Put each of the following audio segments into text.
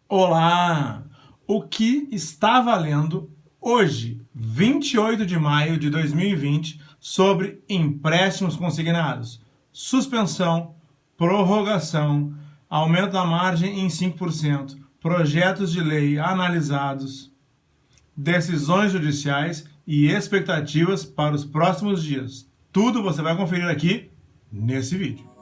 Olá! O que está valendo hoje, 28 de maio de 2020, sobre empréstimos consignados? Suspensão, prorrogação, aumento da margem em 5%, projetos de lei analisados, decisões judiciais e expectativas para os próximos dias. Tudo você vai conferir aqui nesse vídeo.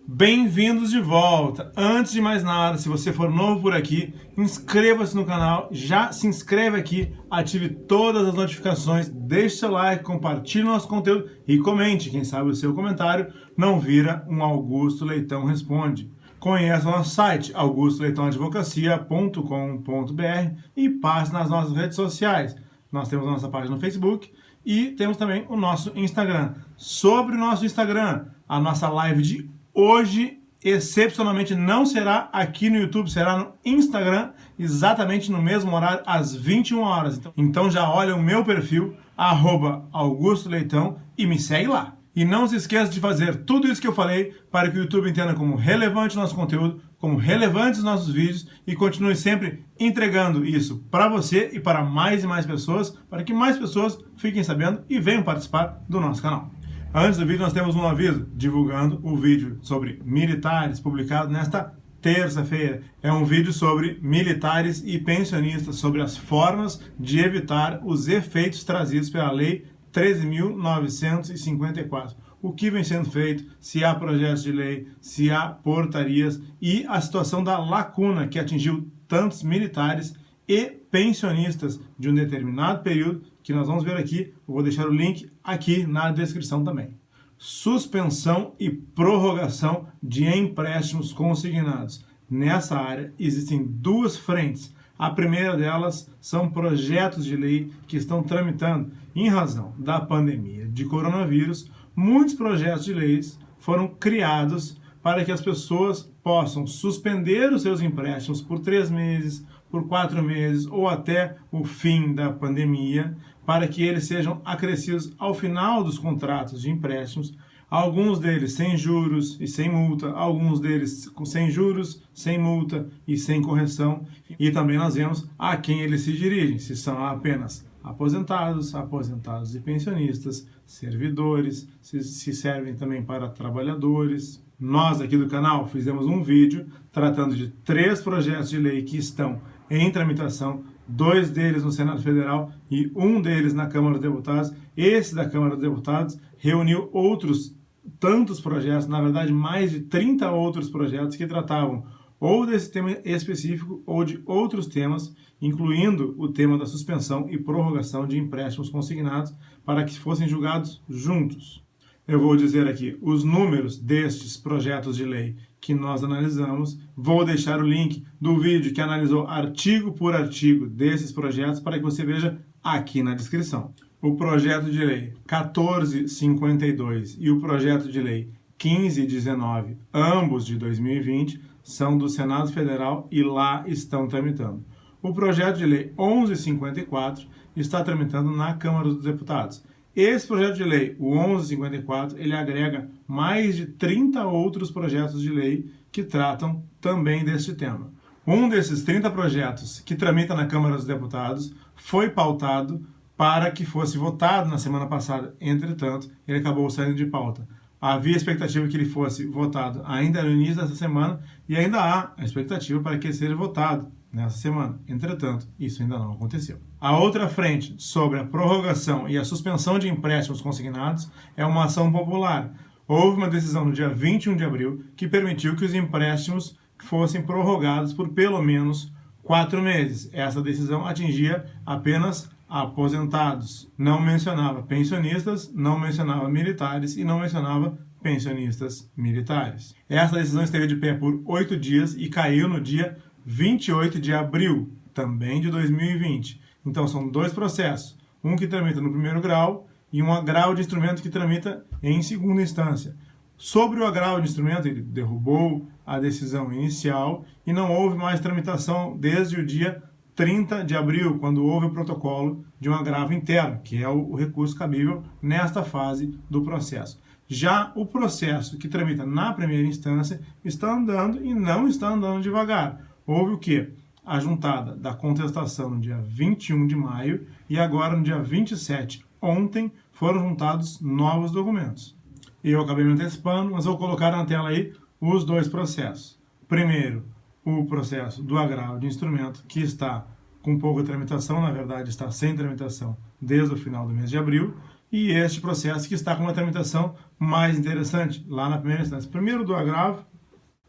Bem-vindos de volta! Antes de mais nada, se você for novo por aqui, inscreva-se no canal, já se inscreve aqui, ative todas as notificações, deixe seu like, compartilhe nosso conteúdo e comente. Quem sabe o seu comentário não vira um Augusto Leitão Responde. Conheça o nosso site, augustoleitãoadvocacia.com.br e passe nas nossas redes sociais. Nós temos a nossa página no Facebook e temos também o nosso Instagram. Sobre o nosso Instagram, a nossa live de hoje, excepcionalmente, não será aqui no YouTube, será no Instagram, exatamente no mesmo horário, às 21 horas. Então já olha o meu perfil, @AugustoLeitão, e me segue lá. E não se esqueça de fazer tudo isso que eu falei para que o YouTube entenda como relevante o nosso conteúdo, como relevantes os nossos vídeos e continue sempre entregando isso para você e para mais e mais pessoas, para que mais pessoas fiquem sabendo e venham participar do nosso canal. Antes do vídeo, nós temos um aviso divulgando o vídeo sobre militares, publicado nesta terça-feira. É um vídeo sobre militares e pensionistas, sobre as formas de evitar os efeitos trazidos pela Lei 13.954. O que vem sendo feito, se há projetos de lei, se há portarias e a situação da lacuna que atingiu tantos militares e pensionistas de um determinado período, que nós vamos ver aqui. Eu vou deixar o link aqui na descrição também. Suspensão e prorrogação de empréstimos consignados. Nessa área existem duas frentes. A primeira delas são projetos de lei que estão tramitando em razão da pandemia de coronavírus. Muitos projetos de leis foram criados para que as pessoas possam suspender os seus empréstimos por 3 meses, por 4 meses ou até o fim da pandemia, para que eles sejam acrescidos ao final dos contratos de empréstimos, alguns deles sem juros e sem multa, alguns deles sem juros, sem multa e sem correção, e também nós vemos a quem eles se dirigem, se são apenas aposentados, aposentados e pensionistas, servidores, se servem também para trabalhadores. Nós aqui do canal fizemos um vídeo tratando de 3 projetos de lei que estão em tramitação, 2 deles no Senado Federal e 1 deles na Câmara dos Deputados. Esse da Câmara dos Deputados reuniu outros tantos projetos, na verdade mais de 30 outros projetos que tratavam ou desse tema específico ou de outros temas, incluindo o tema da suspensão e prorrogação de empréstimos consignados, para que fossem julgados juntos. Eu vou dizer aqui os números destes projetos de lei que nós analisamos. Vou deixar o link do vídeo que analisou artigo por artigo desses projetos para que você veja aqui na descrição. O projeto de lei 1452 e o projeto de lei 1519, ambos de 2020, são do Senado Federal e lá estão tramitando. O projeto de lei 1154 está tramitando na Câmara dos Deputados. Esse projeto de lei, o 1154, ele agrega mais de 30 outros projetos de lei que tratam também deste tema. Um desses 30 projetos que tramita na Câmara dos Deputados foi pautado para que fosse votado na semana passada. Entretanto, ele acabou saindo de pauta. Havia expectativa que ele fosse votado ainda no início dessa semana e ainda há a expectativa para que ele seja votado nessa semana. Entretanto, isso ainda não aconteceu. A outra frente sobre a prorrogação e a suspensão de empréstimos consignados é uma ação popular. Houve uma decisão no dia 21 de abril que permitiu que os empréstimos fossem prorrogados por pelo menos 4 meses. Essa decisão atingia apenas aposentados. Não mencionava pensionistas, não mencionava militares e não mencionava pensionistas militares. Essa decisão esteve de pé por 8 dias e caiu no dia 28 de abril, também de 2020. Então são 2 processos, um que tramita no primeiro grau e um agravo de instrumento que tramita em segunda instância. Sobre o agravo de instrumento, ele derrubou a decisão inicial e não houve mais tramitação desde o dia 30 de abril, quando houve o protocolo de um agravo interno, que é o recurso cabível nesta fase do processo. Já o processo que tramita na primeira instância está andando e não está andando devagar. Houve o quê? A juntada da contestação no dia 21 de maio e agora no dia 27, ontem, foram juntados novos documentos. Eu acabei me antecipando, mas vou colocar na tela aí os dois processos. Primeiro, o processo do agravo de instrumento, que está com pouca tramitação, na verdade está sem tramitação desde o final do mês de abril, e este processo que está com uma tramitação mais interessante, lá na primeira instância. Primeiro do agravo,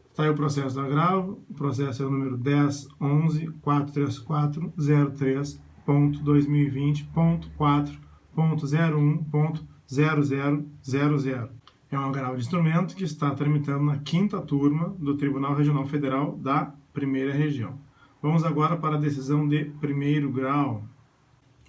está aí o processo do agravo, o processo é o número 10.11.434.03.4.01.0000. É um agravo de instrumento que está tramitando na 5ª turma do Tribunal Regional Federal da Primeira Região. Vamos agora para a decisão de primeiro grau.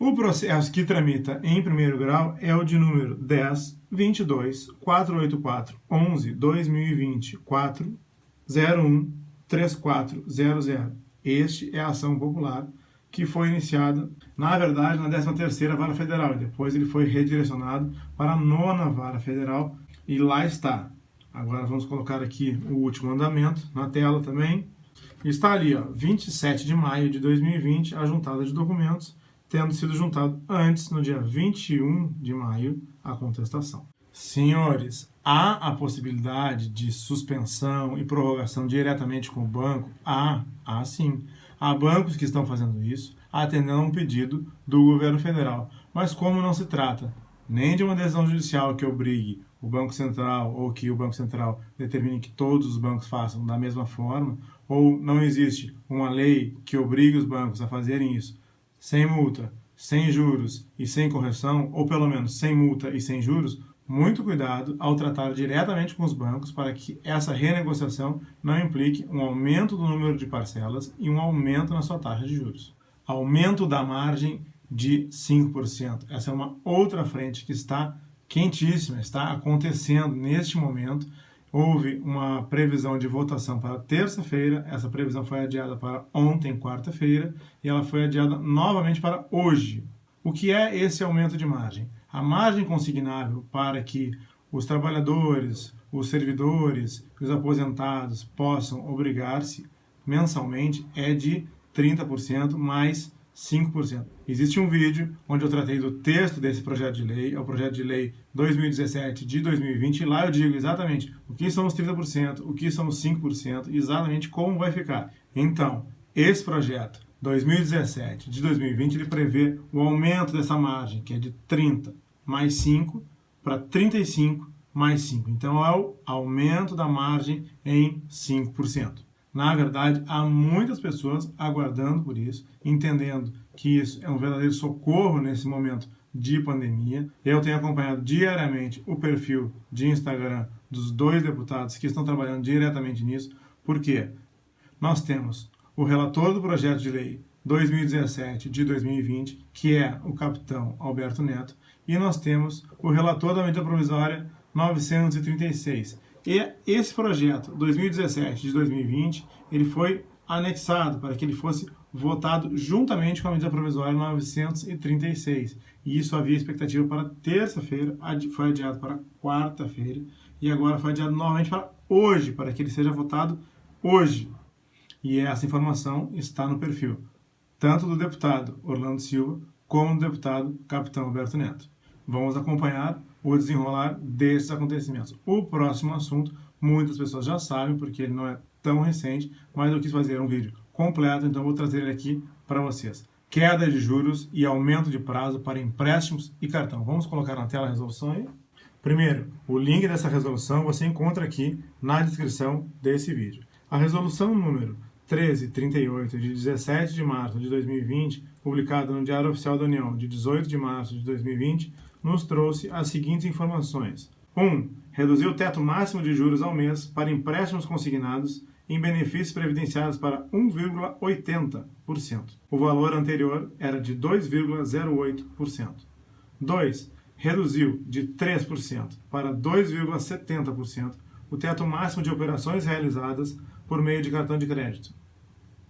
O processo que tramita em primeiro grau é o de número 10.22.484.11.2024.01.3400. Este é a ação popular que foi iniciada, na verdade, na 13ª Vara Federal, e depois ele foi redirecionado para a 9ª Vara Federal, e lá está. Agora vamos colocar aqui o último andamento na tela também. Está ali, ó, 27 de maio de 2020, a juntada de documentos, tendo sido juntado antes, no dia 21 de maio, a contestação. Senhores, há a possibilidade de suspensão e prorrogação diretamente com o banco? Há sim. Há bancos que estão fazendo isso, atendendo a um pedido do governo federal. Mas como não se trata nem de uma decisão judicial que obrigue o Banco Central ou que o Banco Central determine que todos os bancos façam da mesma forma, ou não existe uma lei que obrigue os bancos a fazerem isso sem multa, sem juros e sem correção, ou pelo menos sem multa e sem juros, muito cuidado ao tratar diretamente com os bancos para que essa renegociação não implique um aumento do número de parcelas e um aumento na sua taxa de juros. Aumento da margem de 5%. Essa é uma outra frente que está quentíssima, está acontecendo neste momento. Houve uma previsão de votação para terça-feira, essa previsão foi adiada para ontem, quarta-feira, e ela foi adiada novamente para hoje. O que é esse aumento de margem? A margem consignável para que os trabalhadores, os servidores e os aposentados possam obrigar-se mensalmente é de 30% mais 5%. Existe um vídeo onde eu tratei do texto desse projeto de lei, é o projeto de lei 2017 de 2020, e lá eu digo exatamente o que são os 30%, o que são os 5%, exatamente como vai ficar. Então, esse projeto 2017 de 2020, ele prevê o aumento dessa margem, que é de 30 mais 5 para 35 mais 5. Então, é o aumento da margem em 5%. Na verdade, há muitas pessoas aguardando por isso, entendendo que isso é um verdadeiro socorro nesse momento de pandemia. Eu tenho acompanhado diariamente o perfil de Instagram dos dois deputados que estão trabalhando diretamente nisso, porque nós temos o relator do projeto de lei 2017 de 2020, que é o capitão Alberto Neto, e nós temos o relator da medida provisória 936. E esse projeto 2017 de 2020, ele foi anexado para que ele fosse votado juntamente com a medida provisória 936. E isso havia expectativa para terça-feira, foi adiado para quarta-feira, e agora foi adiado novamente para hoje, para que ele seja votado hoje. E essa informação está no perfil, tanto do deputado Orlando Silva, como do deputado capitão Alberto Neto. Vamos acompanhar o desenrolar desses acontecimentos. O próximo assunto, muitas pessoas já sabem, porque ele não é tão recente, mas eu quis fazer um vídeo completo, então vou trazer ele aqui para vocês. Queda de juros e aumento de prazo para empréstimos e cartão. Vamos colocar na tela a resolução aí? Primeiro, o link dessa resolução você encontra aqui na descrição desse vídeo. A resolução número 1338, de 17 de março de 2020, publicada no Diário Oficial da União, de 18 de março de 2020, nos trouxe as seguintes informações. 1. Reduziu o teto máximo de juros ao mês para empréstimos consignados em benefícios previdenciários para 1,80%. O valor anterior era de 2,08%. 2. Reduziu de 3% para 2,70% o teto máximo de operações realizadas por meio de cartão de crédito.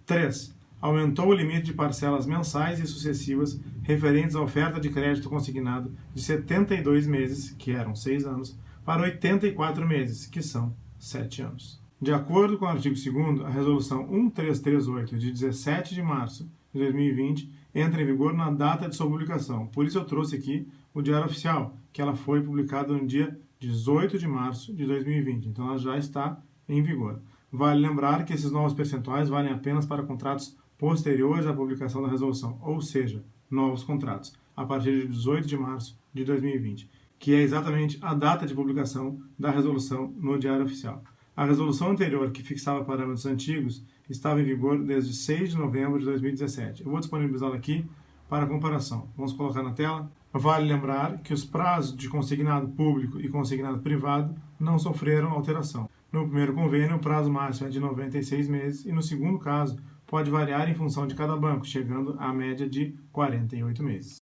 3. aumentou o limite de parcelas mensais e sucessivas referentes à oferta de crédito consignado de 72 meses, que eram 6 anos, para 84 meses, que são 7 anos. De acordo com o artigo 2º, a Resolução 1338, de 17 de março de 2020, entra em vigor na data de sua publicação. Por isso eu trouxe aqui o Diário Oficial, que ela foi publicada no dia 18 de março de 2020. Então ela já está em vigor. Vale lembrar que esses novos percentuais valem apenas para contratos posteriores à publicação da resolução, ou seja, novos contratos, a partir de 18 de março de 2020, que é exatamente a data de publicação da resolução no Diário Oficial. A resolução anterior, que fixava parâmetros antigos, estava em vigor desde 6 de novembro de 2017. Eu vou disponibilizá-la aqui para comparação. Vamos colocar na tela. Vale lembrar que os prazos de consignado público e consignado privado não sofreram alteração. No primeiro convênio, o prazo máximo é de 96 meses e no segundo caso, pode variar em função de cada banco, chegando à média de 48 meses.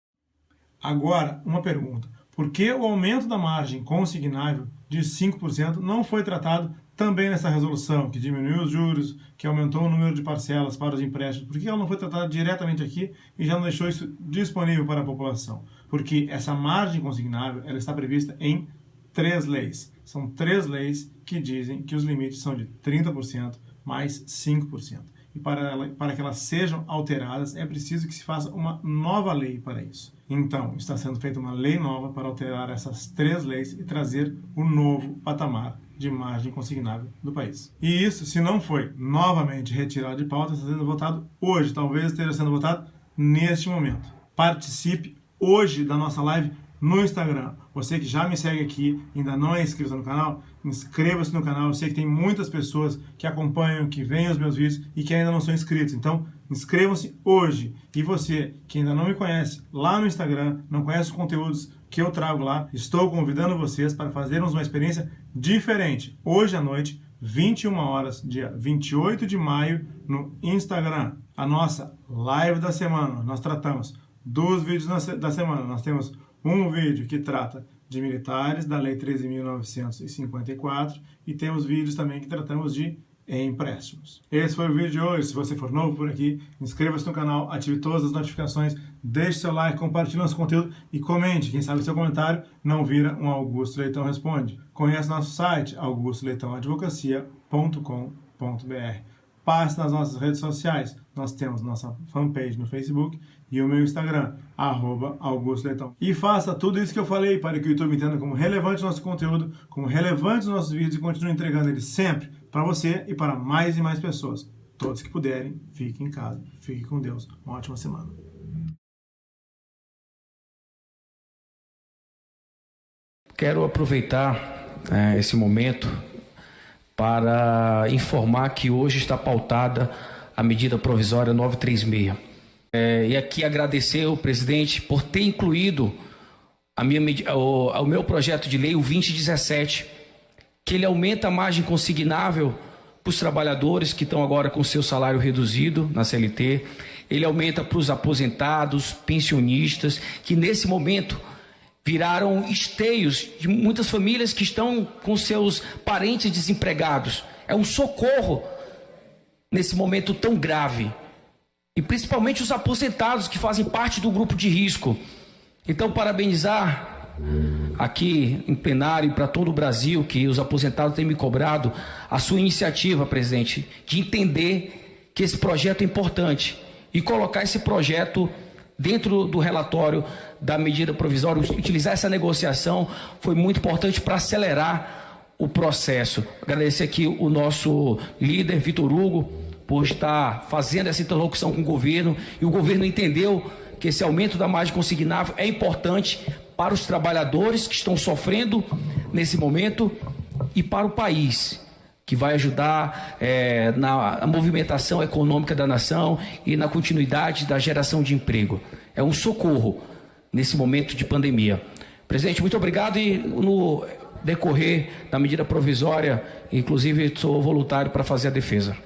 Agora, uma pergunta. Por que o aumento da margem consignável de 5% não foi tratado também nessa resolução, que diminuiu os juros, que aumentou o número de parcelas para os empréstimos? Por que ela não foi tratada diretamente aqui e já não deixou isso disponível para a população? Porque essa margem consignável ela está prevista em 3 leis. São 3 leis que dizem que os limites são de 30% mais 5%. E para que elas sejam alteradas, é preciso que se faça uma nova lei para isso. Então, está sendo feita uma lei nova para alterar essas 3 leis e trazer o novo patamar de margem consignável do país. E isso, se não foi novamente retirado de pauta, está sendo votado hoje, talvez esteja sendo votado neste momento. Participe hoje da nossa live no Instagram. Você que já me segue aqui, ainda não é inscrito no canal, inscreva-se no canal. Eu sei que tem muitas pessoas que acompanham, que veem os meus vídeos e que ainda não são inscritos. Então, inscrevam-se hoje. E você que ainda não me conhece, lá no Instagram, não conhece os conteúdos que eu trago lá, estou convidando vocês para fazermos uma experiência diferente. Hoje à noite, 21 horas, dia 28 de maio, no Instagram. A nossa live da semana. Nós tratamos dos vídeos da semana. Nós temos um vídeo que trata de militares, da Lei 13.954, e temos vídeos também que tratamos de empréstimos. Esse foi o vídeo de hoje. Se você for novo por aqui, inscreva-se no canal, ative todas as notificações, deixe seu like, compartilhe nosso conteúdo e comente. Quem sabe seu comentário não vira um Augusto Leitão Responde. Conheça nosso site, augustoleitãoadvocacia.com.br. Passe nas nossas redes sociais. Nós temos nossa fanpage no Facebook e o meu Instagram, @AugustoLeitão. E faça tudo isso que eu falei para que o YouTube entenda como relevante o nosso conteúdo, como relevante os nossos vídeos e continue entregando eles sempre para você e para mais e mais pessoas. Todos que puderem, fiquem em casa. Fiquem com Deus. Uma ótima semana. Quero aproveitar esse momento para informar que hoje está pautada a medida provisória 936. E aqui agradecer ao presidente por ter incluído o meu projeto de lei, o 2017, que ele aumenta a margem consignável para os trabalhadores que estão agora com seu salário reduzido na CLT, ele aumenta para os aposentados, pensionistas, que nesse momento viraram esteios de muitas famílias que estão com seus parentes desempregados. É um socorro nesse momento tão grave. E principalmente os aposentados que fazem parte do grupo de risco. Então, parabenizar aqui em plenário para todo o Brasil, que os aposentados têm me cobrado, a sua iniciativa, presidente, de entender que esse projeto é importante e colocar esse projeto dentro do relatório da medida provisória, utilizar essa negociação foi muito importante para acelerar o processo. Agradecer aqui o nosso líder, Vitor Hugo, por estar fazendo essa interlocução com o governo, e o governo entendeu que esse aumento da margem consignável é importante para os trabalhadores que estão sofrendo nesse momento e para o país, que vai ajudar na movimentação econômica da nação e na continuidade da geração de emprego. É um socorro nesse momento de pandemia. Presidente, muito obrigado, e no decorrer da medida provisória, inclusive sou voluntário para fazer a defesa.